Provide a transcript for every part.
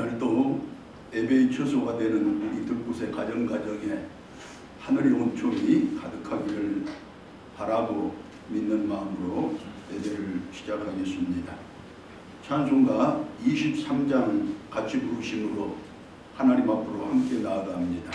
오늘도 예배의 처소가 되는 우리 들곳의 가정가정에 하늘의 온총이 가득하기를 바라고 믿는 마음으로 예배를 시작하겠습니다. 찬송가 23장 같이 부르심으로 하나님 앞으로 함께 나아갑니다.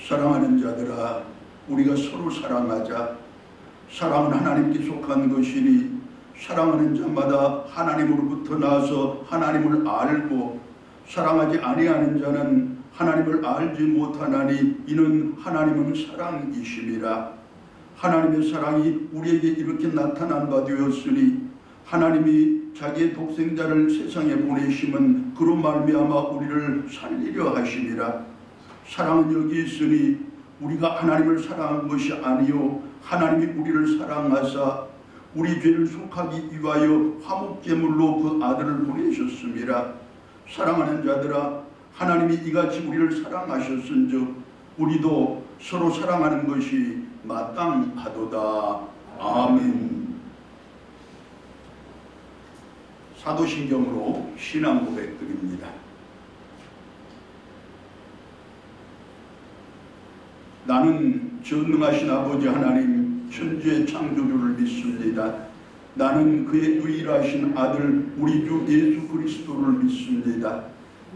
사랑하는 자들아, 우리가 서로 사랑하자. 사랑은 하나님께 속한 것이니 사랑하는 자마다 하나님으로부터 나서 하나님을 알고 사랑하지 아니하는 자는 하나님을 알지 못하나니 이는 하나님은 사랑이심이라. 하나님의 사랑이 우리에게 이렇게 나타난 바 되었으니 하나님이 자기의 독생자를 세상에 보내심은 그로 말미암아 우리를 살리려 하심이라. 사랑은 여기 있으니 우리가 하나님을 사랑한 것이 아니요 하나님이 우리를 사랑하사 우리 죄를 속하기 위하여 화목제물로 그 아들을 보내셨음이라. 사랑하는 자들아, 하나님이 이같이 우리를 사랑하셨은즉 우리도 서로 사랑하는 것이 마땅하도다. 아멘. 사도신경으로 신앙 고백드립니다. 나는 전능하신 아버지 하나님 천지의 창조주를 믿습니다. 나는 그의 유일하신 아들 우리 주 예수 그리스도를 믿습니다.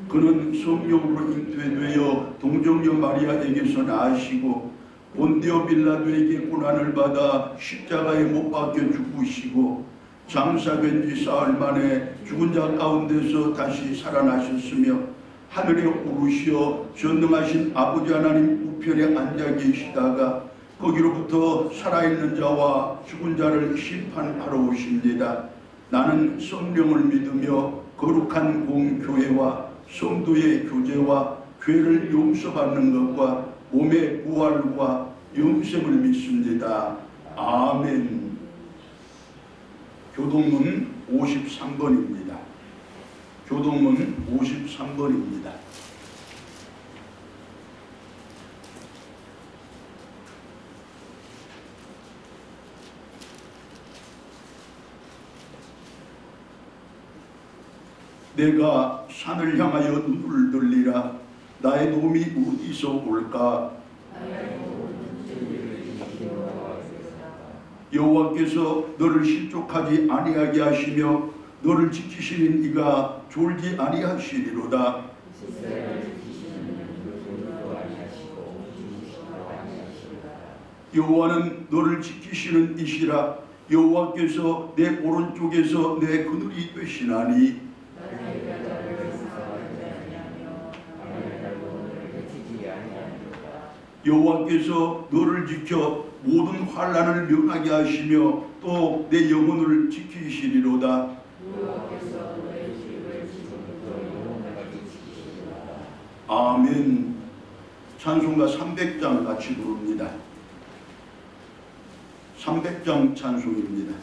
그는 성령으로 잉태되어 동정녀 마리아에게서 나으시고 본디오 빌라도에게 고난을 받아 십자가에 못 박혀 죽으시고 장사된 지 사흘 만에 죽은 자 가운데서 다시 살아나셨으며 하늘에 오르시어 전능하신 아버지 하나님 우편에 앉아 계시다가 거기로부터 살아있는 자와 죽은 자를 심판하러 오십니다. 나는 성령을 믿으며 거룩한 공교회와 성도의 교제와 죄를 용서받는 것과 몸의 부활과 영생을 믿습니다. 아멘. 교동문 53번입니다. 교동문 53번입니다. 내가 산을 향하여 눈을 들리라. 나의 도움이 어디서 올까? 여호와께서 너를 실족하지 아니하게 하시며 너를 지키시는 이가 졸지 아니하시리로다. 여호와는 너를 지키시는 이시라. 여호와께서 내 오른쪽에서 내 그늘이 되시나니 여호와께서 너를 지켜 모든 환난을 면하게 하시며 또 내 영혼을 지키시리로다. 아멘. 찬송가 300장 같이 부릅니다. 300장 찬송입니다.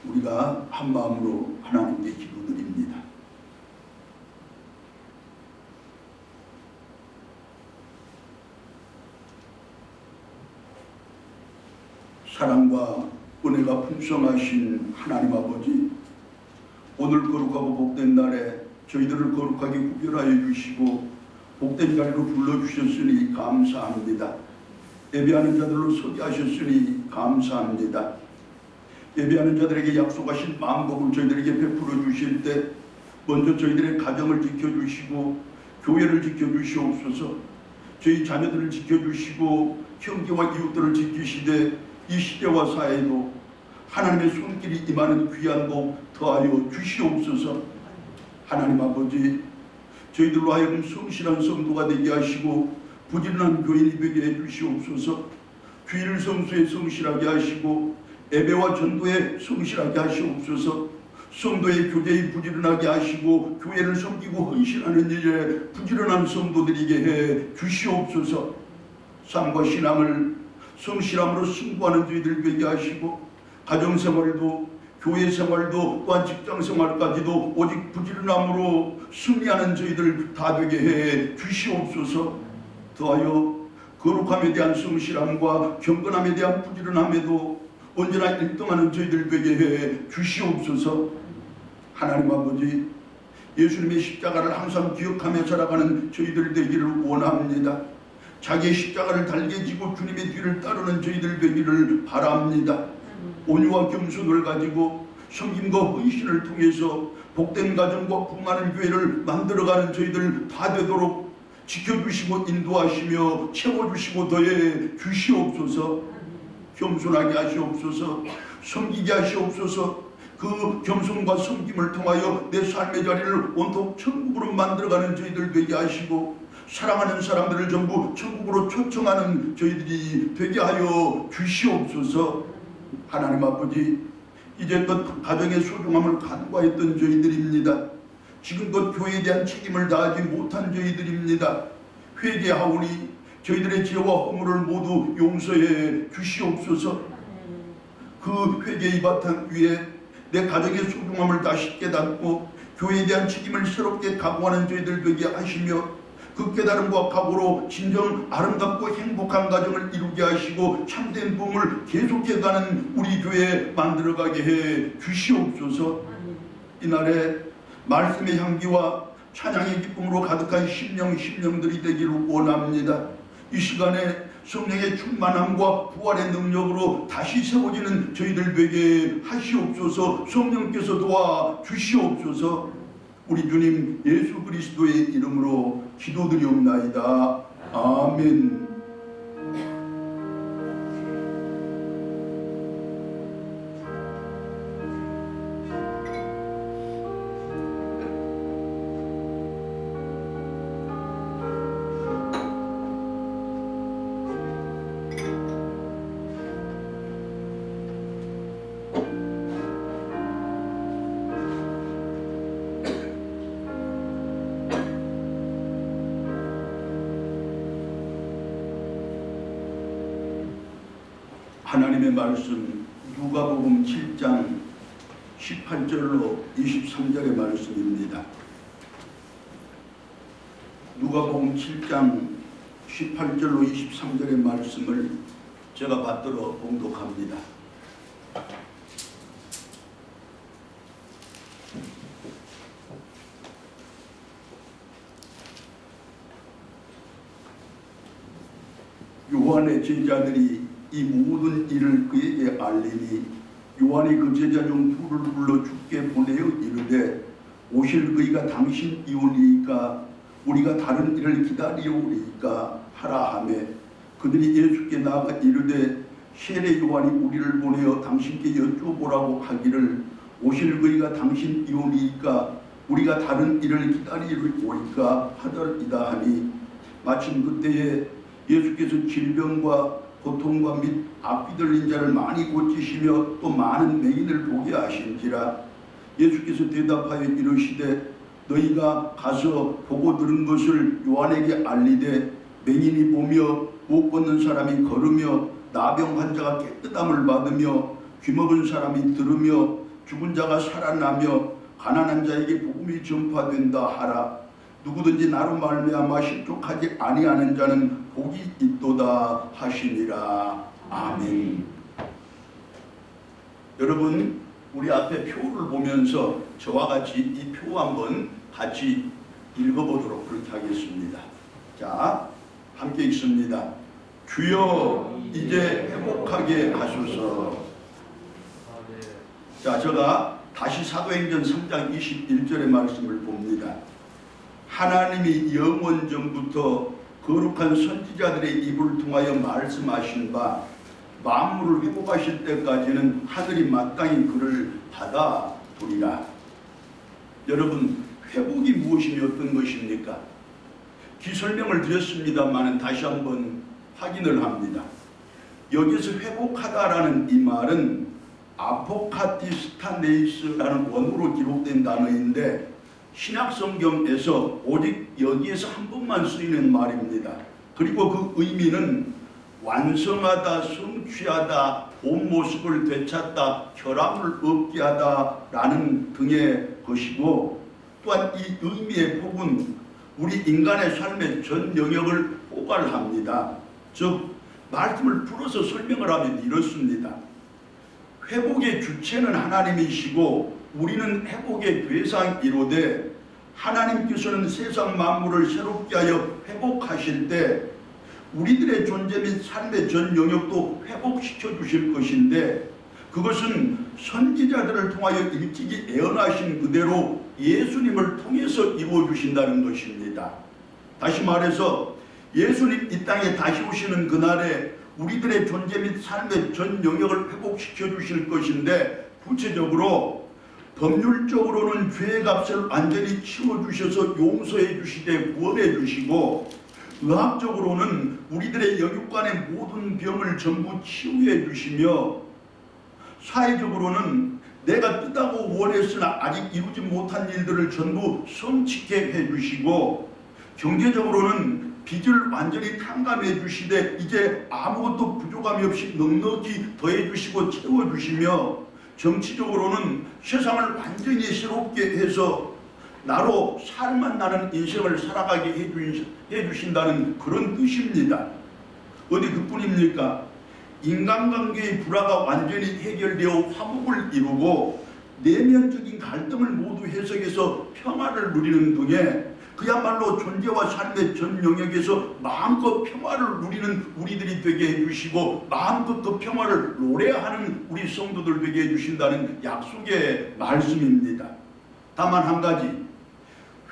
우리가 한 마음으로 하나님께 기도드립니다. 사랑과 은혜가 풍성하신 하나님 아버지, 오늘 거룩하고 복된 날에 저희들을 거룩하게 구별하여 주시고 복된 자리로 불러주셨으니 감사합니다. 예배하는 자들로 서게 하셨으니 감사합니다. 예배하는 자들에게 약속하신 만복을 저희들에게 베풀어 주실 때 먼저 저희들의 가정을 지켜주시고 교회를 지켜주시옵소서. 저희 자녀들을 지켜주시고 형제와 이웃들을 지키시되 이 시대와 사회도 하나님의 손길이 임하는 귀한 복 더하여 주시옵소서. 하나님 아버지, 저희들로 하여금 성실한 성도가 되게 하시고 부지런한 교인이 되게 해주시옵소서. 주일 성수에 성실하게 하시고 예배와 전도에 성실하게 하시옵소서. 성도의 교제에 부지런하게 하시고 교회를 섬기고 헌신하는 일에 부지런한 성도들에게 해 주시옵소서. 삶과 신앙을 성실함으로 승부하는 저희들 되게 하시고 가정생활도 교회생활도 또한 직장생활까지도 오직 부지런함으로 승리하는 저희들 다 되게 해 주시옵소서. 더하여 거룩함에 대한 성실함과 경건함에 대한 부지런함에도 언제나 1등하는 저희들 되게 해 주시옵소서. 하나님 아버지, 예수님의 십자가를 항상 기억하며 살아가는 저희들 되기를 원합니다. 자기의 십자가를 달게 지고 주님의 뒤를 따르는 저희들 되기를 바랍니다. 온유와 겸손을 가지고 섬김과 헌신을 통해서 복된 가정과 풍만한 교회를 만들어가는 저희들 다 되도록 지켜주시고 인도하시며 채워주시고 더해 주시옵소서. 겸손하게 하시옵소서. 섬기게 하시옵소서. 그 겸손과 섬김을 통하여 내 삶의 자리를 온통 천국으로 만들어가는 저희들 되게 하시고 사랑하는 사람들을 전부 천국으로 초청하는 저희들이 되게 하여 주시옵소서. 하나님 아버지, 이제껏 가정의 소중함을 간과했던 저희들입니다. 지금껏 교회에 대한 책임을 다하지 못한 저희들입니다. 회개하오니 저희들의 죄와 허물을 모두 용서해 주시옵소서. 그 회개의 바탕 위에 내 가정의 소중함을 다시 깨닫고 교회에 대한 책임을 새롭게 각오하는 저희들 되게 하시며 그 깨달음과 각오로 진정 아름답고 행복한 가정을 이루게 하시고 참된 부흥을 계속해가는 우리 교회 만들어가게 해 주시옵소서. 이날에 말씀의 향기와 찬양의 기쁨으로 가득한 심령들이 되기를 원합니다. 이 시간에 성령의 충만함과 부활의 능력으로 다시 세워지는 저희들 되게 하시옵소서. 성령께서 도와 주시옵소서. 우리 주님 예수 그리스도의 이름으로 기도드리옵나이다. 아멘. 하나님의 말씀 누가복음 7장 18절로 23절의 말씀입니다. 누가복음 7장 18절로 23절의 말씀을 제가 받들어 봉독합니다. 요한의 제자들이 이 모든 일을 그에게 알리니 요한이 그 제자 중 둘을 불러 주께 보내어 이르되 오실 그이가 당신 이오리이까 우리가 다른 일을 기다리오리이까 하라 하매 그들이 예수께 나아가 이르되 세례 요한이 우리를 보내어 당신께 여쭤보라고 하기를 오실 그이가 당신 이오리이까 우리가 다른 일을 기다리오리이까 하더이다 하니 마침 그때에 예수께서 질병과 고통과 및 앞이 들린 자를 많이 고치시며 또 많은 맹인을 보게 하신지라. 예수께서 대답하여 이르시되 너희가 가서 보고 들은 것을 요한에게 알리되 맹인이 보며 못 걷는 사람이 걸으며 나병 환자가 깨끗함을 받으며 귀먹은 사람이 들으며 죽은 자가 살아나며 가난한 자에게 복음이 전파된다 하라. 누구든지 나로 말미암아 실족하지 아니하는 자는 복이 있도다 하시니라. 아멘. 여러분, 우리 앞에 표를 보면서 저와 같이 이 표 한번 같이 읽어보도록 그렇게 하겠습니다. 자, 함께 읽습니다. 주여 이제 회복하게 하소서. 자, 제가 다시 사도행전 3장 21절의 말씀을 봅니다. 하나님이 영원 전부터 거룩한 선지자들의 입을 통하여 말씀하신 바 만물을 회복하실 때까지는 하늘이 마땅히 그를 받아두리라. 여러분, 회복이 무엇이며 어떤 것입니까? 기설명을 드렸습니다만 다시 한번 확인을 합니다. 여기서 회복하다라는 이 말은 아포카티스타네이스라는 원어로 기록된 단어인데 신약성경에서 오직 여기에서 한 번만 쓰이는 말입니다. 그리고 그 의미는 완성하다, 성취하다, 본 모습을 되찾다, 결함을 없게 하다라는 등의 것이고, 또한 이 의미의 폭은 우리 인간의 삶의 전 영역을 포괄합니다. 즉 말씀을 풀어서 설명을 하면 이렇습니다. 회복의 주체는 하나님이시고 우리는 회복의 대상이로되 하나님께서는 세상 만물을 새롭게 하여 회복하실 때 우리들의 존재 및 삶의 전 영역도 회복시켜 주실 것인데, 그것은 선지자들을 통하여 일찍이 예언하신 그대로 예수님을 통해서 이루어주신다는 것입니다. 다시 말해서 예수님 이 땅에 다시 오시는 그날에 우리들의 존재 및 삶의 전 영역을 회복시켜 주실 것인데, 구체적으로 법률적으로는 죄의 값을 완전히 치워주셔서 용서해 주시되 구원해 주시고, 의학적으로는 우리들의 영육간의 모든 병을 전부 치유해 주시며, 사회적으로는 내가 뜻하고 원했으나 아직 이루지 못한 일들을 전부 성취케 해주시고, 경제적으로는 빚을 완전히 탕감해 주시되 이제 아무것도 부족함이 없이 넉넉히 더해 주시고 채워 주시며, 정치적으로는 세상을 완전히 새롭게 해서 나로 살만 나는 인생을 살아가게 해주신다는 그런 뜻입니다. 어디 그뿐입니까? 인간관계의 불화가 완전히 해결되어 화목을 이루고 내면적인 갈등을 모두 해석해서 평화를 누리는 등의 그야말로 존재와 삶의 전 영역에서 마음껏 평화를 누리는 우리들이 되게 해주시고 마음껏 그 평화를 노래하는 우리 성도들 되게 해주신다는 약속의 말씀입니다. 다만 한 가지,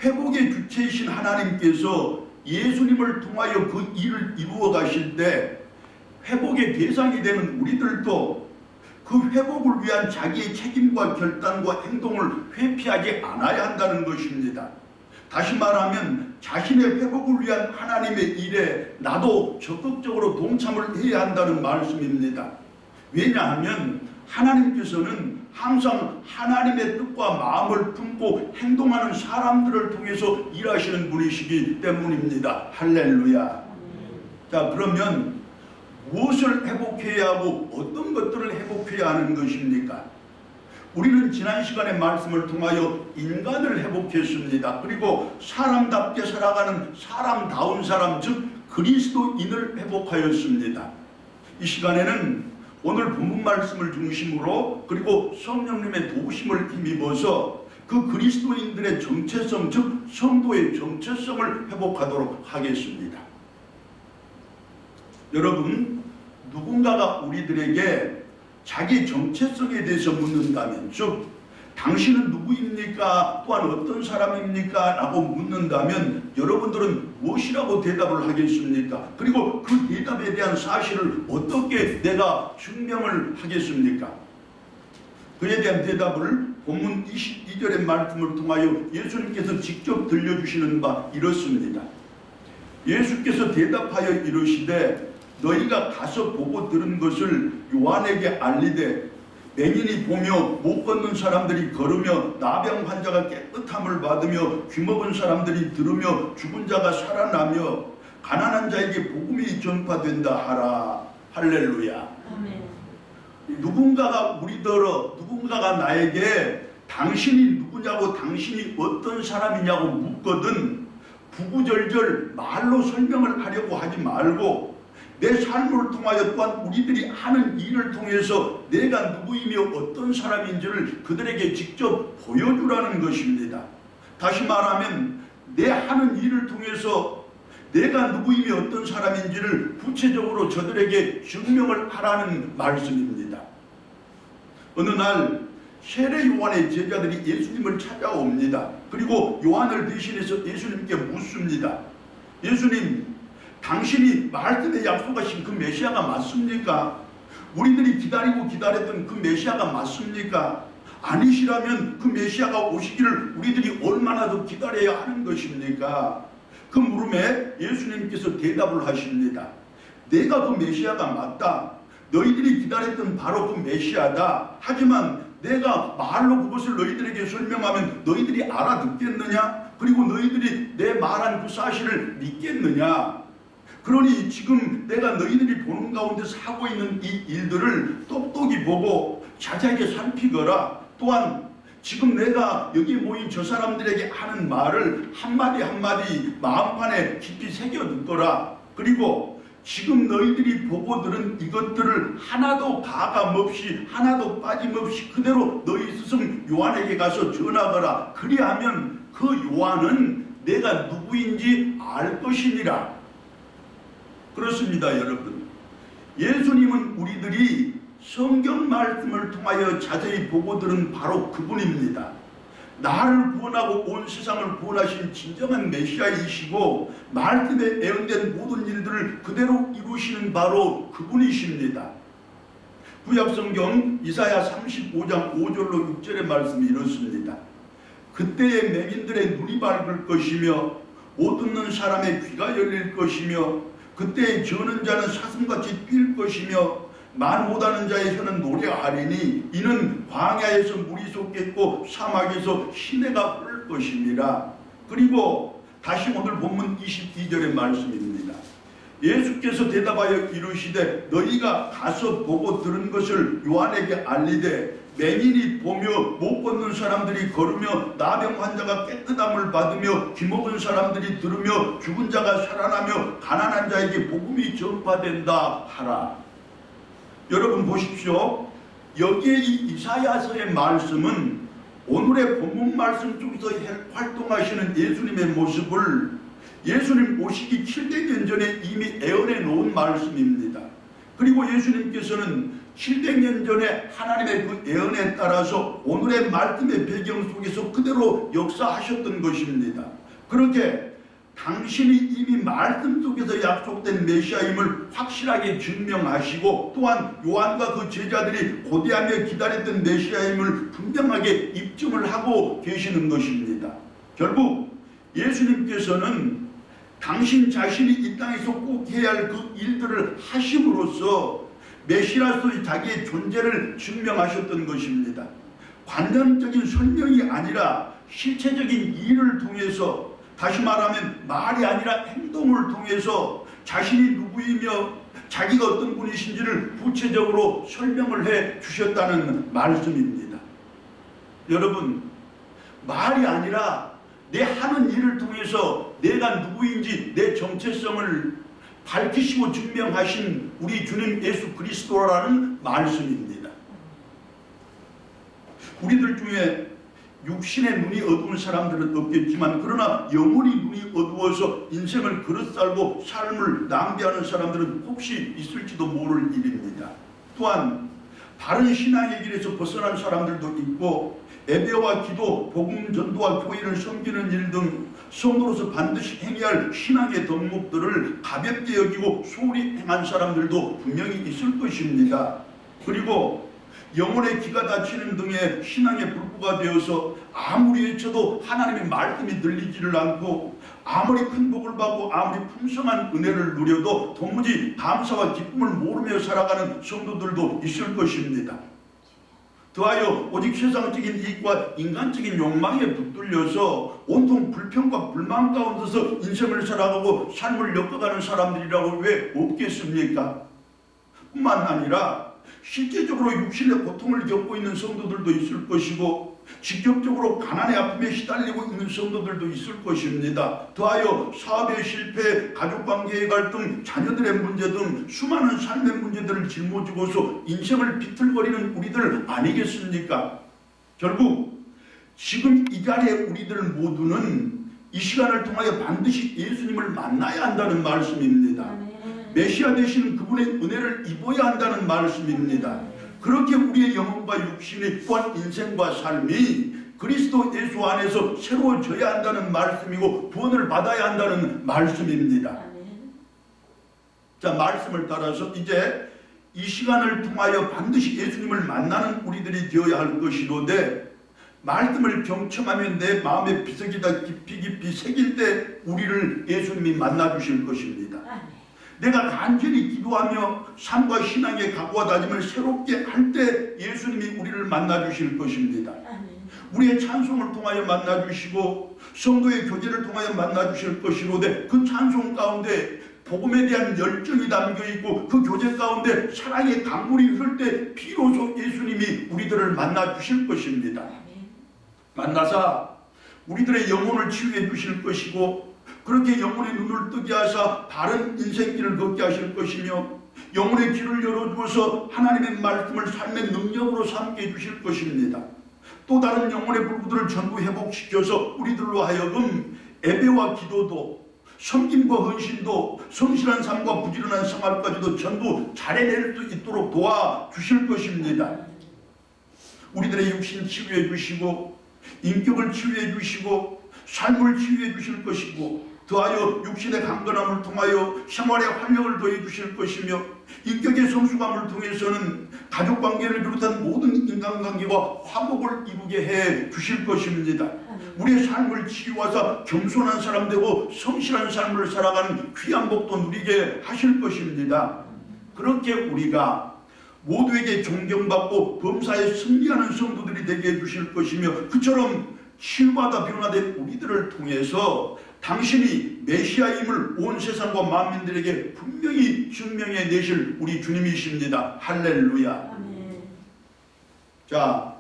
회복의 주체이신 하나님께서 예수님을 통하여 그 일을 이루어 가실 때 회복의 대상이 되는 우리들도 그 회복을 위한 자기의 책임과 결단과 행동을 회피하지 않아야 한다는 것입니다. 다시 말하면 자신의 회복을 위한 하나님의 일에 나도 적극적으로 동참을 해야 한다는 말씀입니다. 왜냐하면 하나님께서는 항상 하나님의 뜻과 마음을 품고 행동하는 사람들을 통해서 일하시는 분이시기 때문입니다. 할렐루야. 자, 그러면 무엇을 회복해야 하고 어떤 것들을 회복해야 하는 것입니까? 우리는 지난 시간에 말씀을 통하여 인간을 회복했습니다. 그리고 사람답게 살아가는 사람다운 사람, 즉 그리스도인을 회복하였습니다. 이 시간에는 오늘 본문 말씀을 중심으로 그리고 성령님의 도우심을 힘입어서 그 그리스도인들의 정체성, 즉 성도의 정체성을 회복하도록 하겠습니다. 여러분, 누군가가 우리들에게 자기 정체성에 대해서 묻는다면, 즉 당신은 누구입니까? 또한 어떤 사람입니까? 라고 묻는다면 여러분들은 무엇이라고 대답을 하겠습니까? 그리고 그 대답에 대한 사실을 어떻게 내가 증명을 하겠습니까? 그에 대한 대답을 본문 22절의 말씀을 통하여 예수님께서 직접 들려주시는 바 이렇습니다. 예수께서 대답하여 이르시되 너희가 가서 보고 들은 것을 요한에게 알리되 맹인이 보며 못 걷는 사람들이 걸으며 나병 환자가 깨끗함을 받으며 귀먹은 사람들이 들으며 죽은 자가 살아나며 가난한 자에게 복음이 전파된다 하라. 할렐루야. 아멘. 누군가가 누군가가 나에게 당신이 누구냐고 당신이 어떤 사람이냐고 묻거든 구구절절 말로 설명을 하려고 하지 말고 내 삶을 통하여 또한 우리들이 하는 일을 통해서 내가 누구이며 어떤 사람인지를 그들에게 직접 보여주라는 것입니다. 다시 말하면 내 하는 일을 통해서 내가 누구이며 어떤 사람인지를 구체적으로 저들에게 증명을 하라는 말씀입니다. 어느 날 세례 요한의 제자들이 예수님을 찾아옵니다. 그리고 요한을 대신해서 예수님께 묻습니다. 예수님, 당신이 말씀에 약속하신 그 메시아가 맞습니까? 우리들이 기다리고 기다렸던 그 메시아가 맞습니까? 아니시라면 그 메시아가 오시기를 우리들이 얼마나 더 기다려야 하는 것입니까? 그 물음에 예수님께서 대답을 하십니다. 내가 그 메시아가 맞다. 너희들이 기다렸던 바로 그 메시아다. 하지만 내가 말로 그것을 너희들에게 설명하면 너희들이 알아듣겠느냐? 그리고 너희들이 내 말한 그 사실을 믿겠느냐? 그러니 지금 내가 너희들이 보는 가운데서 하고 있는 이 일들을 똑똑히 보고 자세하게 살피거라. 또한 지금 내가 여기 모인 저 사람들에게 하는 말을 한마디 한마디 마음판에 깊이 새겨 듣거라. 그리고 지금 너희들이 보고 들은 이것들을 하나도 가감 없이 하나도 빠짐없이 그대로 너희 스승 요한에게 가서 전하거라. 그리하면 그 요한은 내가 누구인지 알 것이니라. 그렇습니다, 여러분. 예수님은 우리들이 성경 말씀을 통하여 자세히 보고 들은 바로 그분입니다. 나를 구원하고 온 세상을 구원하신 진정한 메시아이시고 말씀에 예언된 모든 일들을 그대로 이루시는 바로 그분이십니다. 구약성경 이사야 35장 5절로 6절의 말씀이 이렇습니다. 그때의 맹인들의 눈이 밝을 것이며 못 듣는 사람의 귀가 열릴 것이며 그때의 저는 자는 사슴같이 뛸 것이며 말 못하는 자의 혀는 노래하리니 이는 광야에서 물이 솟겠고 사막에서 시내가 흐를 것입니다. 그리고 다시 오늘 본문 22절의 말씀입니다. 예수께서 대답하여 이르시되 너희가 가서 보고 들은 것을 요한에게 알리되 맹인이 보며 못 걷는 사람들이 걸으며 나병 환자가 깨끗함을 받으며 귀먹은 사람들이 들으며 죽은 자가 살아나며 가난한 자에게 복음이 전파된다 하라. 여러분 보십시오. 여기에 이 이사야서의 말씀은 오늘의 본문 말씀 중에서 활동하시는 예수님의 모습을 예수님 오시기 700년 전에 이미 예언해 놓은 말씀입니다. 그리고 예수님께서는 700년 전에 하나님의 그 예언에 따라서 오늘의 말씀의 배경 속에서 그대로 역사하셨던 것입니다. 그렇게 당신이 이미 말씀 속에서 약속된 메시아임을 확실하게 증명하시고 또한 요한과 그 제자들이 고대하며 기다렸던 메시아임을 분명하게 입증을 하고 계시는 것입니다. 결국 예수님께서는 당신 자신이 이 땅에서 꼭 해야 할 그 일들을 하심으로써 메시아로서의 자기의 존재를 증명하셨던 것입니다. 관념적인 설명이 아니라 실체적인 일을 통해서, 다시 말하면 말이 아니라 행동을 통해서 자신이 누구이며 자기가 어떤 분이신지를 구체적으로 설명을 해 주셨다는 말씀입니다. 여러분, 말이 아니라 내 하는 일을 통해서 내가 누구인지 내 정체성을 밝히시고 증명하신 우리 주님 예수 그리스도라는 말씀입니다. 우리들 중에 육신의 눈이 어두운 사람들은 없겠지만 그러나 영혼이 눈이 어두워서 인생을 그릇살고 삶을 낭비하는 사람들은 혹시 있을지도 모를 일입니다. 또한 바른 신앙의 길에서 벗어난 사람들도 있고 예배와 기도, 복음 전도와 교회를 섬기는 일 등 성도로서 반드시 행해야 할 신앙의 덕목들을 가볍게 여기고 소홀히 행한 사람들도 분명히 있을 것입니다. 그리고 영혼의 기가 닫히는 등의 신앙의 불구가 되어서 아무리 외쳐도 하나님의 말씀이 들리지를 않고 아무리 큰 복을 받고 아무리 풍성한 은혜를 누려도 도무지 감사와 기쁨을 모르며 살아가는 성도들도 있을 것입니다. 더하여 오직 세상적인 이익과 인간적인 욕망에 붙들려서 온통 불평과 불만 가운데서 인생을 살아가고 삶을 엮어가는 사람들이라고 왜 없겠습니까? 뿐만 아니라 실제적으로 육신의 고통을 겪고 있는 성도들도 있을 것이고 직접적으로 가난의 아픔에 시달리고 있는 성도들도 있을 것입니다. 더하여 사업의 실패, 가족관계의 갈등, 자녀들의 문제 등 수많은 삶의 문제들을 짊어지고서 인생을 비틀거리는 우리들 아니겠습니까? 결국 지금 이 자리에 우리들 모두는 이 시간을 통하여 반드시 예수님을 만나야 한다는 말씀입니다. 메시아 되시는 그분의 은혜를 입어야 한다는 말씀입니다. 그렇게 우리의 영혼과 육신이 또한 인생과 삶이 그리스도 예수 안에서 새로워져야 한다는 말씀이고 구원을 받아야 한다는 말씀입니다. 자, 말씀을 따라서 이제 이 시간을 통하여 반드시 예수님을 만나는 우리들이 되어야 할 것이로되 말씀을 경청하면 내 마음의 비석이다 깊이 새길 때 우리를 예수님이 만나 주실 것입니다. 내가 간절히 기도하며 삶과 신앙의 각오와 다짐을 새롭게 할 때 예수님이 우리를 만나 주실 것입니다. 우리의 찬송을 통하여 만나 주시고 성도의 교제를 통하여 만나 주실 것이로되 그 찬송 가운데 복음에 대한 열정이 담겨 있고 그 교제 가운데 사랑의 강물이 흐를 때 비로소 예수님이 우리들을 만나 주실 것입니다. 만나사 우리들의 영혼을 치유해 주실 것이고 그렇게 영혼의 눈을 뜨게 하사 바른 인생길을 걷게 하실 것이며 영혼의 길을 열어주어서 하나님의 말씀을 삶의 능력으로 삼게 해주실 것입니다. 또 다른 영혼의 불구들을 전부 회복시켜서 우리들로 하여금 예배와 기도도 섬김과 헌신도 성실한 삶과 부지런한 생활까지도 전부 잘해낼 수 있도록 도와주실 것입니다. 우리들의 육신 치유해 주시고 인격을 치유해 주시고 삶을 치유해 주실 것이고 더하여 육신의 강건함을 통하여 생활의 활력을 더해 주실 것이며 인격의 성숙함을 통해서는 가족관계를 비롯한 모든 인간관계와 화목을 이루게 해 주실 것입니다. 우리의 삶을 치유하사 겸손한 사람 되고 성실한 삶을 살아가는 귀한 복도 누리게 하실 것입니다. 그렇게 우리가 모두에게 존경받고 범사에 승리하는 성도들이 되게 해주실 것이며 그처럼 치유받아 변화된 우리들을 통해서 당신이 메시아임을 온 세상과 만민들에게 분명히 증명해 내실 우리 주님이십니다. 할렐루야. 아멘. 자,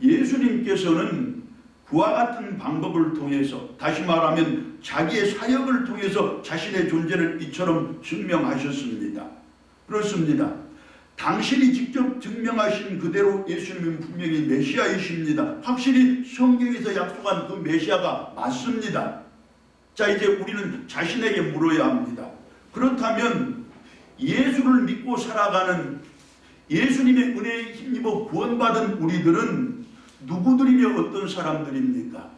예수님께서는 그와 같은 방법을 통해서 다시 말하면 자기의 사역을 통해서 자신의 존재를 이처럼 증명하셨습니다. 그렇습니다. 당신이 직접 증명하신 그대로 예수님은 분명히 메시아이십니다. 확실히 성경에서 약속한 그 메시아가 맞습니다. 자, 이제 우리는 자신에게 물어야 합니다. 그렇다면 예수를 믿고 살아가는 예수님의 은혜에 힘입어 구원받은 우리들은 누구들이며 어떤 사람들입니까?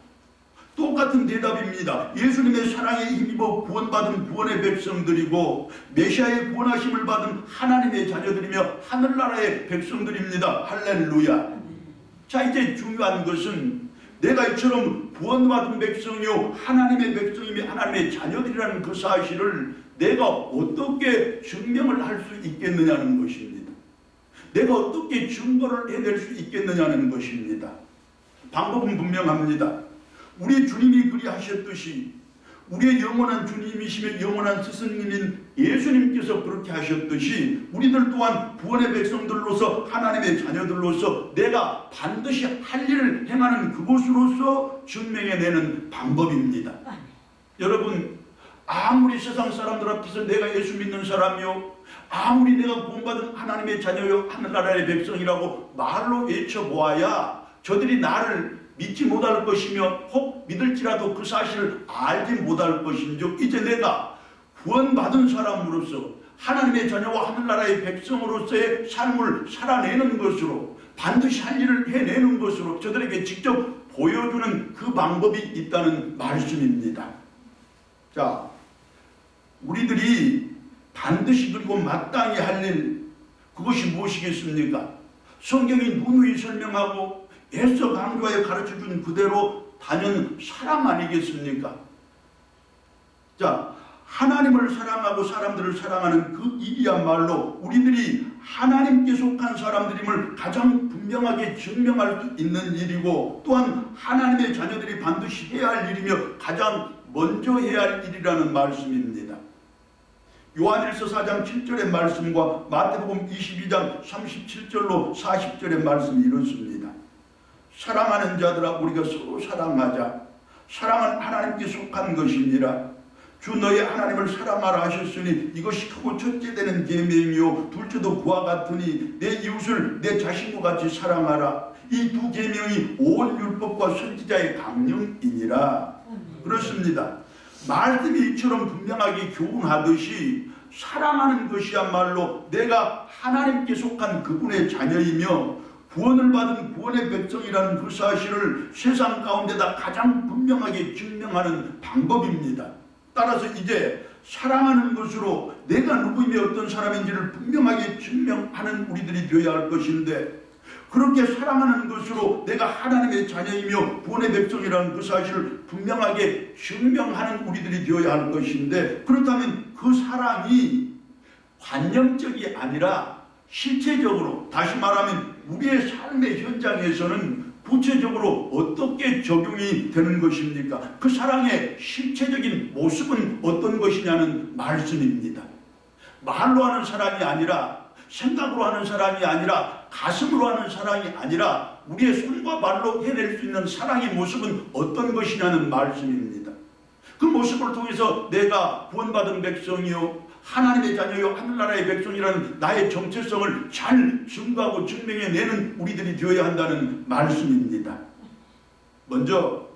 똑같은 대답입니다. 예수님의 사랑에 힘입어 구원받은 구원의 백성들이고 메시아의 구원하심을 받은 하나님의 자녀들이며 하늘나라의 백성들입니다. 할렐루야. 자, 이제 중요한 것은 내가 이처럼 구원받은 백성이요 하나님의 백성이며 하나님의 자녀들이라는 그 사실을 내가 어떻게 증명을 할 수 있겠느냐는 것입니다. 내가 어떻게 증거를 해낼 수 있겠느냐는 것입니다. 방법은 분명합니다. 우리 주님이 그리하셨듯이 우리의 영원한 주님이시며 영원한 스승님인 예수님께서 그렇게 하셨듯이 우리들 또한 구원의 백성들로서 하나님의 자녀들로서 내가 반드시 할 일을 행하는 그곳으로서 증명해내는 방법입니다. 여러분, 아무리 세상 사람들 앞에서 내가 예수 믿는 사람이요 아무리 내가 구원받은 하나님의 자녀요 하늘나라의 백성이라고 말로 외쳐보아야 저들이 나를 믿지 못할 것이며 혹 믿을지라도 그 사실을 알지 못할 것인즉 이제 내가 구원받은 사람으로서 하나님의 자녀와 하늘나라의 백성으로서의 삶을 살아내는 것으로 반드시 할 일을 해내는 것으로 저들에게 직접 보여주는 그 방법이 있다는 말씀입니다. 자, 우리들이 반드시 그리고 마땅히 할 일 그것이 무엇이겠습니까? 성경이 누누이 설명하고 애써 강조하여 가르쳐준 그대로 단연 사랑 아니겠습니까? 자, 하나님을 사랑하고 사람들을 사랑하는 그 일이야말로 우리들이 하나님께 속한 사람들임을 가장 분명하게 증명할 수 있는 일이고 또한 하나님의 자녀들이 반드시 해야 할 일이며 가장 먼저 해야 할 일이라는 말씀입니다. 요한일서 4장 7절의 말씀과 마태복음 22장 37절로 40절의 말씀이 이렇습니다. 사랑하는 자들아 우리가 서로 사랑하자. 사랑은 하나님께 속한 것이니라. 주 너의 하나님을 사랑하라 하셨으니 이것이 크고 첫째 되는 계명이요 둘째도 그와 같으니 내 이웃을 내 자신과 같이 사랑하라. 이 두 계명이 온 율법과 선지자의 강령이니라. 그렇습니다. 말씀이 이처럼 분명하게 교훈하듯이 사랑하는 것이야말로 내가 하나님께 속한 그분의 자녀이며 구원을 받은 구원의 백성이라는 그 사실을 세상 가운데다 가장 분명하게 증명하는 방법입니다. 따라서 이제 사랑하는 것으로 내가 누구이며 어떤 사람인지를 분명하게 증명하는 우리들이 되어야 할 것인데, 그렇게 사랑하는 것으로 내가 하나님의 자녀이며 구원의 백성이라는 그 사실을 분명하게 증명하는 우리들이 되어야 할 것인데, 그렇다면 그 사랑이 관념적이 아니라 실체적으로, 다시 말하면 우리의 삶의 현장에서는 구체적으로 어떻게 적용이 되는 것입니까? 그 사랑의 실체적인 모습은 어떤 것이냐는 말씀입니다. 말로 하는 사랑이 아니라, 생각으로 하는 사랑이 아니라, 가슴으로 하는 사랑이 아니라 우리의 손과 발로 해낼 수 있는 사랑의 모습은 어떤 것이냐는 말씀입니다. 그 모습을 통해서 내가 구원받은 백성이요 하나님의 자녀요 하늘나라의 백성이라는 나의 정체성을 잘 증거하고 증명해내는 우리들이 되어야 한다는 말씀입니다. 먼저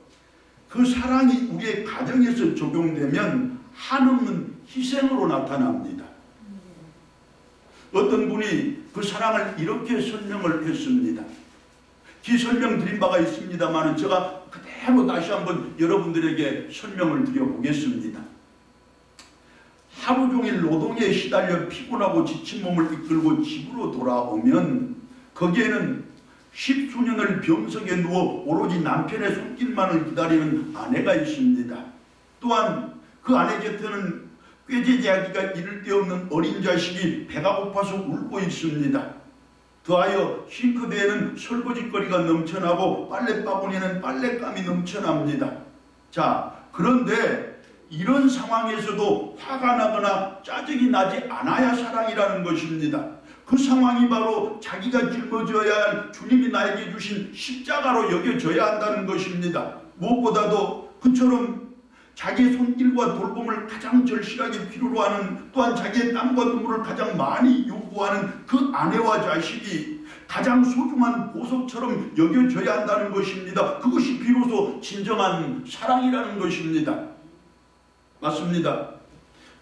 그 사랑이 우리의 가정에서 적용되면 한없는 희생으로 나타납니다. 어떤 분이 그 사랑을 이렇게 설명을 했습니다. 기 설명드린 바가 있습니다만 제가 그대로 다시 한번 여러분들에게 설명을 드려보겠습니다. 하루 종일 노동에 시달려 피곤하고 지친 몸을 이끌고 집으로 돌아오면 거기에는 십수년을 병석에 누워 오로지 남편의 손길만을 기다리는 아내가 있습니다. 또한 그 아내 곁에는 꾀지지하기가 이를 데 없는 어린 자식이 배가 고파서 울고 있습니다. 더하여 싱크대에는 설거지거리가 넘쳐나고 빨래바구니에는 빨랫감이 넘쳐납니다. 자, 그런데 이런 상황에서도 화가 나거나 짜증이 나지 않아야 사랑이라는 것입니다. 그 상황이 바로 자기가 짊어져야 할 주님이 나에게 주신 십자가로 여겨져야 한다는 것입니다. 무엇보다도 그처럼 자기의 손길과 돌봄을 가장 절실하게 필요로 하는, 또한 자기의 땀과 눈물을 가장 많이 요구하는 그 아내와 자식이 가장 소중한 보석처럼 여겨져야 한다는 것입니다. 그것이 비로소 진정한 사랑이라는 것입니다. 맞습니다.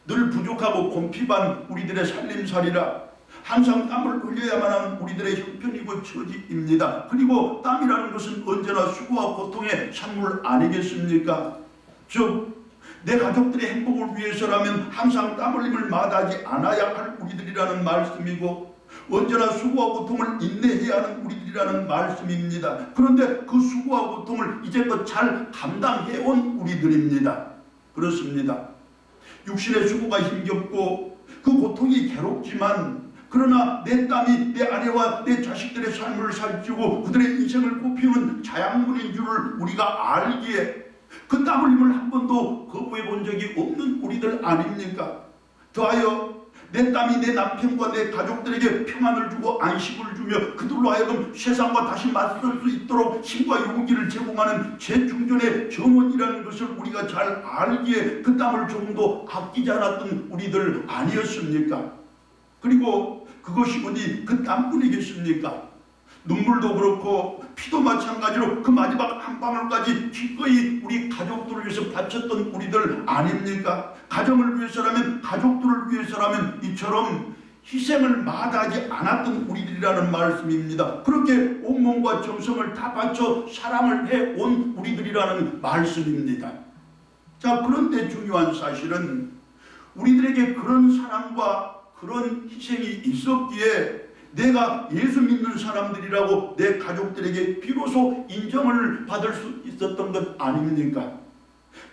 늘 부족하고 곰핍한 우리들의 살림살이라 항상 땀을 흘려야만 하는 우리들의 형편이고 처지입니다. 그리고 땀이라는 것은 언제나 수고와 고통의 산물 아니겠습니까? 즉 내 가족들의 행복을 위해서라면 항상 땀 흘림을 마다하지 않아야 할 우리들이라는 말씀이고, 언제나 수고와 고통을 인내해야 하는 우리들이라는 말씀입니다. 그런데 그 수고와 고통을 이제껏 잘 감당해온 우리들입니다. 그렇습니다. 육신의 수고가 힘겹고 그 고통이 괴롭지만, 그러나 내 땀이 내 아내와 내 자식들의 삶을 살찌고 그들의 인생을 꽃피우는 자양분인 줄을 우리가 알기에 그 땀 흘림을 한 번도 거부해 본 적이 없는 우리들 아닙니까? 더하여 내 땀이 내 남편과 내 가족들에게 평안을 주고 안식을 주며 그들로 하여금 세상과 다시 맞설 수 있도록 힘과 용기를 제공하는 재충전의 정원이라는 것을 우리가 잘 알기에 그 땀을 조금도 아끼지 않았던 우리들 아니었습니까? 그리고 그것이 어디 그 땀뿐이겠습니까? 눈물도 그렇고 피도 마찬가지로 그 마지막 한 방울까지 기꺼이 우리 가족들을 위해서 바쳤던 우리들 아닙니까? 가정을 위해서라면, 가족들을 위해서라면 이처럼 희생을 마다하지 않았던 우리들이라는 말씀입니다. 그렇게 온몸과 정성을 다 바쳐 사랑을 해온 우리들이라는 말씀입니다. 자, 그런데 중요한 사실은 우리들에게 그런 사랑과 그런 희생이 있었기에 내가 예수 믿는 사람들이라고 내 가족들에게 비로소 인정을 받을 수 있었던 것 아닙니까?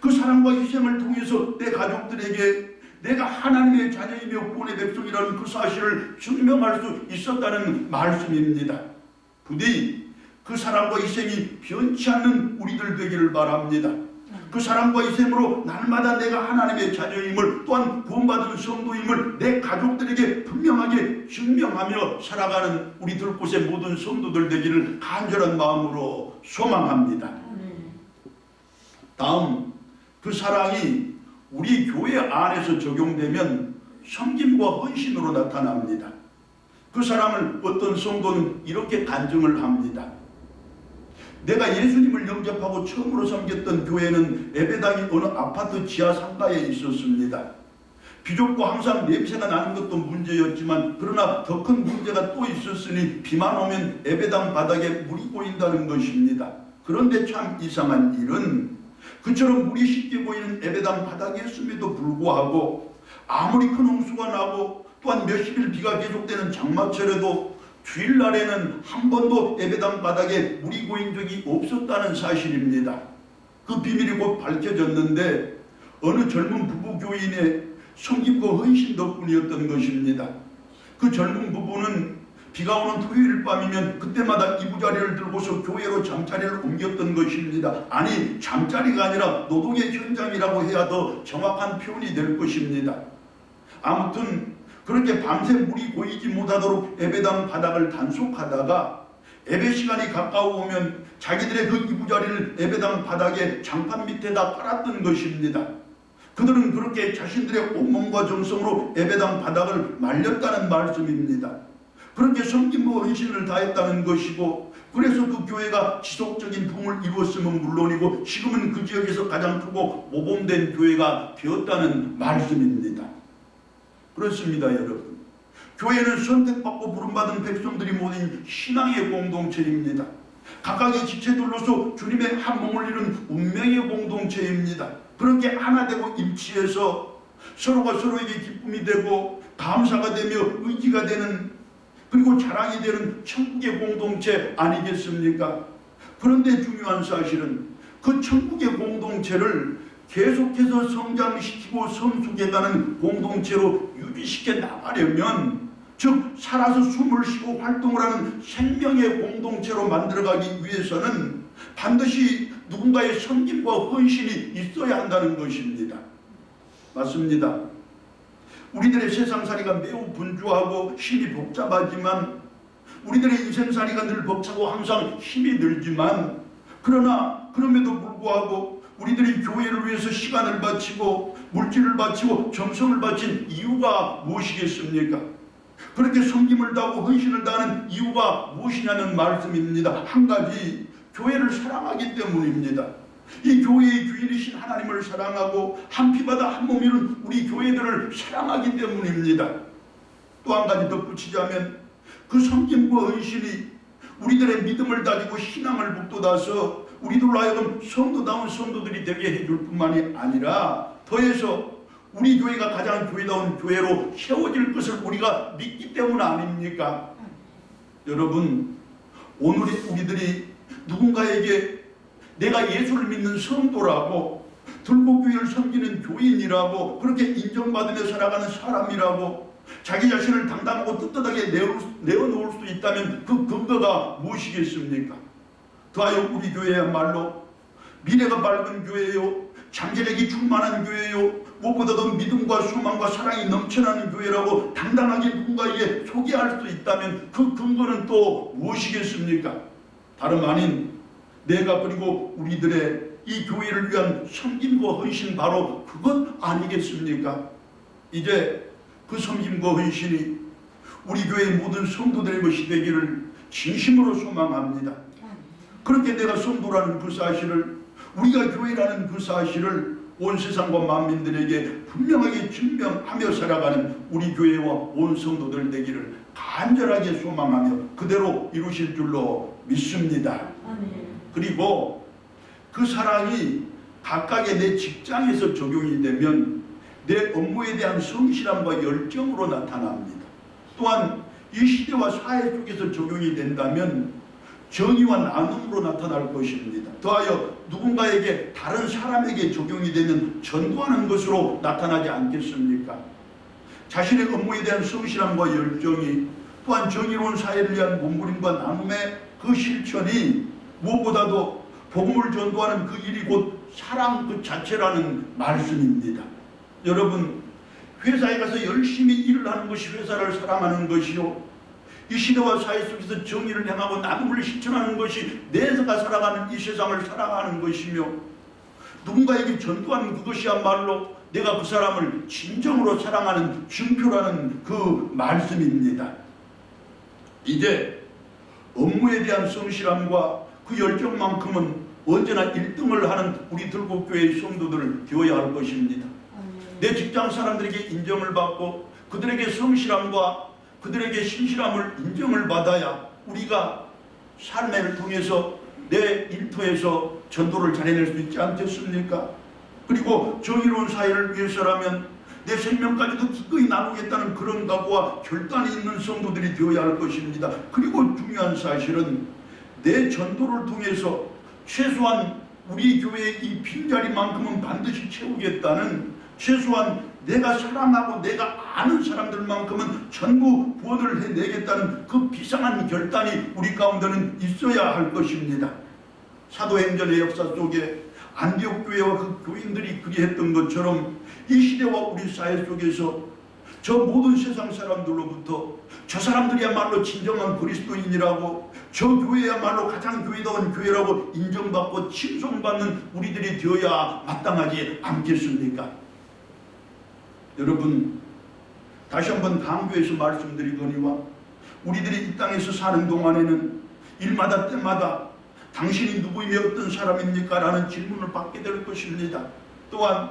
그 사랑과 희생을 통해서 내 가족들에게 내가 하나님의 자녀이며 구원의 백성이라는 그 사실을 증명할 수 있었다는 말씀입니다. 부디 그 사랑과 희생이 변치 않는 우리들 되기를 바랍니다. 그 사랑과 희생으로 날마다 내가 하나님의 자녀임을, 또한 구원받은 성도임을 내 가족들에게 분명하게 증명하며 살아가는 우리 들곳의 모든 성도들 되기를 간절한 마음으로 소망합니다. 다음, 그 사랑이 우리 교회 안에서 적용되면 섬김과 헌신으로 나타납니다. 그 사랑을 어떤 성도는 이렇게 간증을 합니다. 내가 예수님을 영접하고 처음으로 섬겼던 교회는 예배당이 어느 아파트 지하 상가에 있었습니다. 비좁고 항상 냄새가 나는 것도 문제였지만 그러나 더 큰 문제가 또 있었으니 비만 오면 예배당 바닥에 물이 고인다는 것입니다. 그런데 참 이상한 일은 그처럼 물이 쉽게 보이는 예배당 바닥이었음에도 불구하고 아무리 큰 홍수가 나고 또한 몇십일 비가 계속되는 장마철에도 주일날에는 한 번도 예배당 바닥에 물이 고인 적이 없었다는 사실입니다. 그 비밀이 곧 밝혀졌는데 어느 젊은 부부 교인의 섬김과 헌신 덕분이었던 것입니다. 그 젊은 부부는 비가 오는 토요일 밤이면 그때마다 이부자리를 들고서 교회로 잠자리를 옮겼던 것입니다. 아니, 잠자리가 아니라 노동의 현장이라고 해야 더 정확한 표현이 될 것입니다. 아무튼 그렇게 밤새 물이 고이지 못하도록 예배당 바닥을 단속하다가 예배 시간이 가까워오면 자기들의 그 이부자리를 예배당 바닥에 장판 밑에다 깔았던 것입니다. 그들은 그렇게 자신들의 온몸과 정성으로 예배당 바닥을 말렸다는 말씀입니다. 그렇게 섬김과 헌신을 다했다는 것이고, 그래서 그 교회가 지속적인 붐을 이루었으면 물론이고 지금은 그 지역에서 가장 크고 모범된 교회가 되었다는 말씀입니다. 그렇습니다, 여러분. 교회는 선택받고 부름받은 백성들이 모인 신앙의 공동체입니다. 각각의 지체들로서 주님의 한 몸을 이룬 운명의 공동체입니다. 그렇게 하나 되고 일치해서 서로가 서로에게 기쁨이 되고 감사가 되며 의지가 되는, 그리고 자랑이 되는 천국의 공동체 아니겠습니까? 그런데 중요한 사실은 그 천국의 공동체를 계속해서 성장시키고 성숙해가는 공동체로 유지시켜 나가려면, 즉 살아서 숨을 쉬고 활동을 하는 생명의 공동체로 만들어가기 위해서는 반드시 누군가의 섬김과 헌신이 있어야 한다는 것입니다. 맞습니다. 우리들의 세상살이가 매우 분주하고 힘이 복잡하지만, 우리들의 인생살이가 늘 벅차고 항상 힘이 들지만, 그러나 그럼에도 불구하고 우리들이 교회를 위해서 시간을 바치고 물질을 바치고 정성을 바친 이유가 무엇이겠습니까? 그렇게 섬김을 다하고 헌신을 다하는 이유가 무엇이냐는 말씀입니다. 한 가지, 교회를 사랑하기 때문입니다. 이 교회의 주인이신 하나님을 사랑하고 한 피바다 한 몸이는 우리 교회들을 사랑하기 때문입니다. 또 한 가지 덧붙이자면 그 섬김과 헌신이 우리들의 믿음을 다지고 신앙을 북돋아서 우리들로 하여금 성도다운 성도들이 되게 해줄 뿐만이 아니라 더해서 우리 교회가 가장 교회다운 교회로 세워질 것을 우리가 믿기 때문 아닙니까? 여러분, 오늘 우리들이 누군가에게 내가 예수를 믿는 성도라고, 들국교회를 섬기는 교인이라고, 그렇게 인정받으며 살아가는 사람이라고 자기 자신을 당당하고 떳떳하게 내어놓을 수 있다면 그 근거가 무엇이겠습니까? 더하여 우리 교회야말로 미래가 밝은 교회요, 잠재력이 충만한 교회요, 무엇보다도 믿음과 소망과 사랑이 넘쳐나는 교회라고 당당하게 누군가에게 소개할 수 있다면 그 근거는 또 무엇이겠습니까? 다름 아닌 내가 그리고 우리들의 이 교회를 위한 섬김과 헌신, 바로 그것 아니겠습니까? 이제 그 섬김과 헌신이 우리 교회의 모든 성도들의 것이 되기를 진심으로 소망합니다. 그렇게 내가 성도라는 그 사실을, 우리가 교회라는 그 사실을 온 세상과 만민들에게 분명하게 증명하며 살아가는 우리 교회와 온 성도들 되기를 간절하게 소망하며 그대로 이루실 줄로 믿습니다. 그리고 그 사랑이 각각의 내 직장에서 적용이 되면 내 업무에 대한 성실함과 열정으로 나타납니다. 또한 이 시대와 사회 속에서 적용이 된다면 정의와 나눔으로 나타날 것입니다. 더하여 누군가에게, 다른 사람에게 적용이 되면 전도하는 것으로 나타나지 않겠습니까? 자신의 업무에 대한 성실함과 열정이, 또한 정의로운 사회를 위한 몸부림과 나눔의 그 실천이 무엇보다도 복음을 전도하는 그 일이 곧 사랑 그 자체라는 말씀입니다. 여러분, 회사에 가서 열심히 일을 하는 것이 회사를 사랑하는 것이요, 이 시대와 사회 속에서 정의를 행하고 나눔을 실천하는 것이 내가 살아가는 이 세상을 사랑하는 것이며, 누군가에게 전도하는 그것이야말로 내가 그 사람을 진정으로 사랑하는 증표라는 그 말씀입니다. 이제 업무에 대한 성실함과 그 열정만큼은 언제나 1등을 하는 우리 들국교회의 성도들을 되어야 할 것입니다. 내 직장 사람들에게 인정을 받고 그들에게 성실함과 그들에게 신실함을 인정을 받아야 우리가 삶을 통해서 내 일터에서 전도를 잘 해낼 수 있지 않겠습니까? 그리고 정의로운 사회를 위해서라면 내 생명까지도 기꺼이 나누겠다는 그런 각오와 결단이 있는 성도들이 되어야 할 것입니다. 그리고 중요한 사실은 내 전도를 통해서 최소한 우리 교회의 이 빈자리만큼은 반드시 채우겠다는, 최소한 내가 사랑하고 내가 아는 사람들만큼은 전부 구원을 해내겠다는 그 비상한 결단이 우리 가운데는 있어야 할 것입니다. 사도행전의 역사 속에 안디옥 교회와 그 교인들이 그리했던 것처럼 이 시대와 우리 사회 속에서 저 모든 세상 사람들로부터 저 사람들이야말로 진정한 그리스도인이라고, 저 교회야말로 가장 교회다운 교회라고 인정받고 칭송받는 우리들이 되어야 마땅하지 않겠습니까? 여러분, 다시 한번 강조해서 말씀드리거니와 우리들이 이 땅에서 사는 동안에는 일마다 때마다 당신이 누구이며 어떤 사람입니까? 라는 질문을 받게 될 것입니다. 또한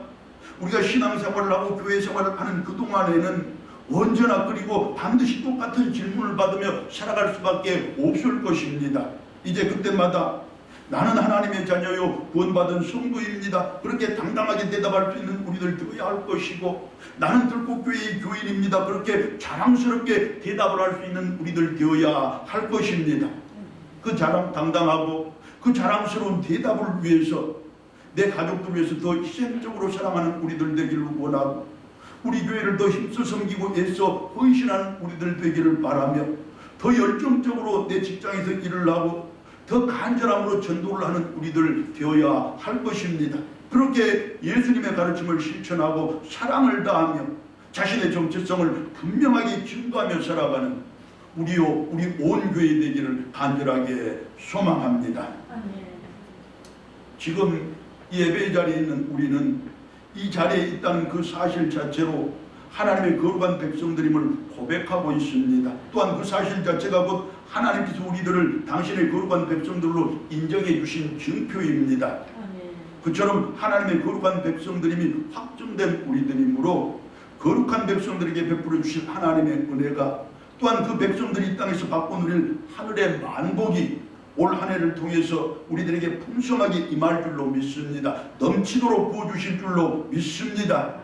우리가 신앙생활을 하고 교회생활을 하는 그동안에는 언제나 그리고 반드시 똑같은 질문을 받으며 살아갈 수밖에 없을 것입니다. 이제 그때마다 나는 하나님의 자녀요 구원받은 성도입니다, 그렇게 당당하게 대답할 수 있는 우리들 되어야 할 것이고, 나는 들꽃교회의 교인입니다, 그렇게 자랑스럽게 대답을 할 수 있는 우리들 되어야 할 것입니다. 그 당당하고 그 자랑스러운 대답을 위해서 내 가족들 위해서 더 희생적으로 사랑하는 우리들 되기를 원하고, 우리 교회를 더 힘써 섬기고 애써 헌신하는 우리들 되기를 바라며, 더 열정적으로 내 직장에서 일을 하고 더 간절함으로 전도를 하는 우리들 되어야 할 것입니다. 그렇게 예수님의 가르침을 실천하고 사랑을 다하며 자신의 정체성을 분명하게 증거하며 살아가는 우리 온 교회 되기를 간절하게 소망합니다. 지금 이 예배 자리에 있는 우리는 이 자리에 있다는 그 사실 자체로 하나님의 거룩한 백성들임을 고백하고 있습니다. 또한 그 사실 자체가 곧 하나님께서 우리들을 당신의 거룩한 백성들로 인정해 주신 증표입니다. 그처럼 하나님의 거룩한 백성들임이 확정된 우리들이므로 거룩한 백성들에게 베풀어 주신 하나님의 은혜가, 또한 그 백성들이 이 땅에서 받고 누릴 하늘의 만복이 올 한 해를 통해서 우리들에게 풍성하게 임할 줄로 믿습니다. 넘치도록 부어주실 줄로 믿습니다.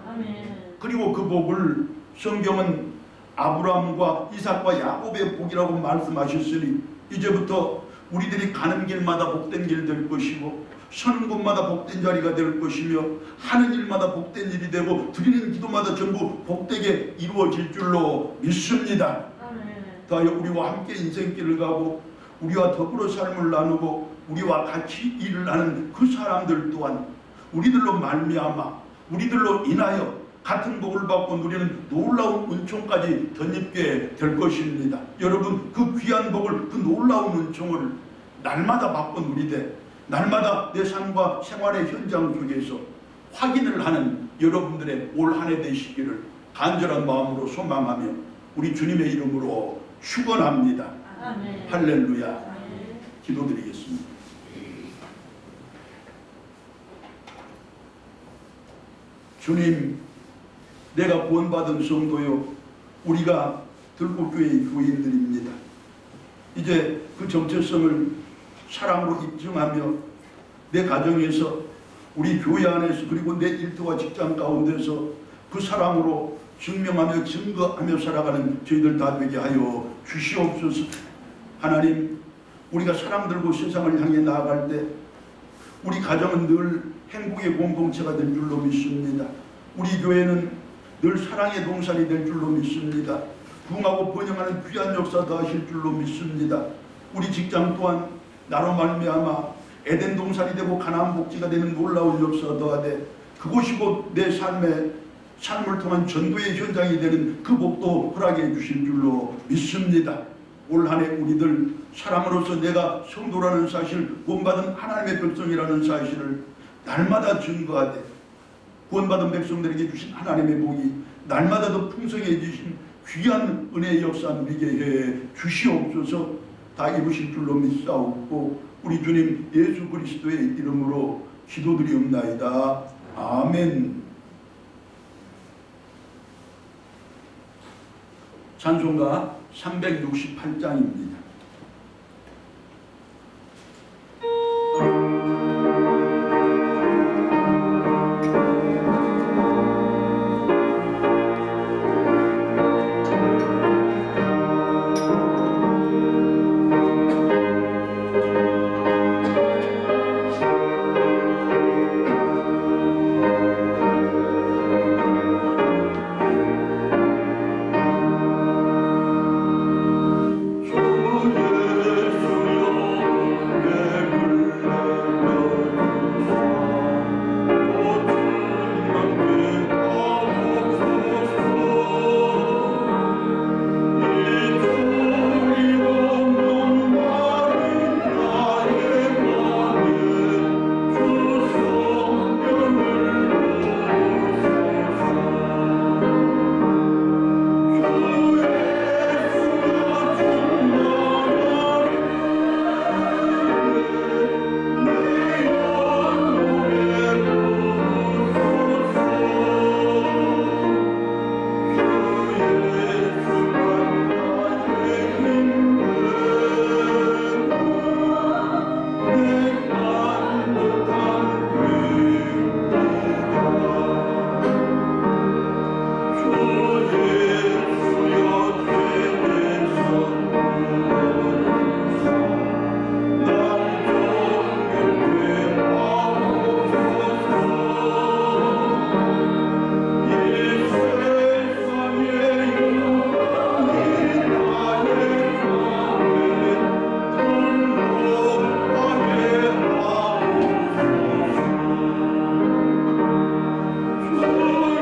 그리고 그 복을 성경은 아브라함과 이삭과 야곱의 복이라고 말씀하셨으니, 이제부터 우리들이 가는 길마다 복된 길 될 것이고 서는 곳마다 복된 자리가 될 것이며 하는 일마다 복된 일이 되고 드리는 기도마다 전부 복되게 이루어질 줄로 믿습니다. 더하여 우리와 함께 인생길을 가고 우리와 더불어 삶을 나누고 우리와 같이 일을 하는 그 사람들 또한 우리들로 말미암아 우리들로 인하여 같은 복을 받고 누리는 놀라운 은총까지 덧입게 될 것입니다. 여러분, 그 귀한 복을, 그 놀라운 은총을 날마다 받고 누리되 날마다 내 삶과 생활의 현장 속에서 확인을 하는 여러분들의 올 한 해 되시기를 간절한 마음으로 소망하며 우리 주님의 이름으로 축원합니다. 아멘. 할렐루야. 아멘. 기도드리겠습니다. 주님, 내가 구원받은 성도요 우리가 들꽃교회의 교인들입니다. 이제 그 정체성을 사랑으로 입증하며 내 가정에서 우리 교회 안에서 그리고 내 일터와 직장 가운데서 그 사랑으로 증명하며 증거하며 살아가는 저희들 다 되게 하여 주시옵소서. 하나님, 우리가 사랑들고 세상을 향해 나아갈 때 우리 가정은 늘 행복의 공동체가 될 줄로 믿습니다. 우리 교회는 늘 사랑의 동산이 될 줄로 믿습니다. 부흥하고 번영하는 귀한 역사도 하실 줄로 믿습니다. 우리 직장 또한 나로 말미암아 에덴 동산이 되고 가나안 복지가 되는 놀라운 역사도 하되 그곳이 곧 내 삶을 통한 전도의 현장이 되는 그 복도 허락해 주실 줄로 믿습니다. 올 한 해 우리들 사람으로서 내가 성도라는 사실, 구원받은 하나님의 백성이라는 사실을 날마다 증거하되 구원받은 백성들에게 주신 하나님의 복이 날마다 더 풍성해지신 귀한 은혜의 역사 누리게 해 주시옵소서. 다 입으실 줄로 믿사옵고 우리 주님 예수 그리스도의 이름으로 기도드리옵나이다. 아멘. 찬송가 368장입니다. 주의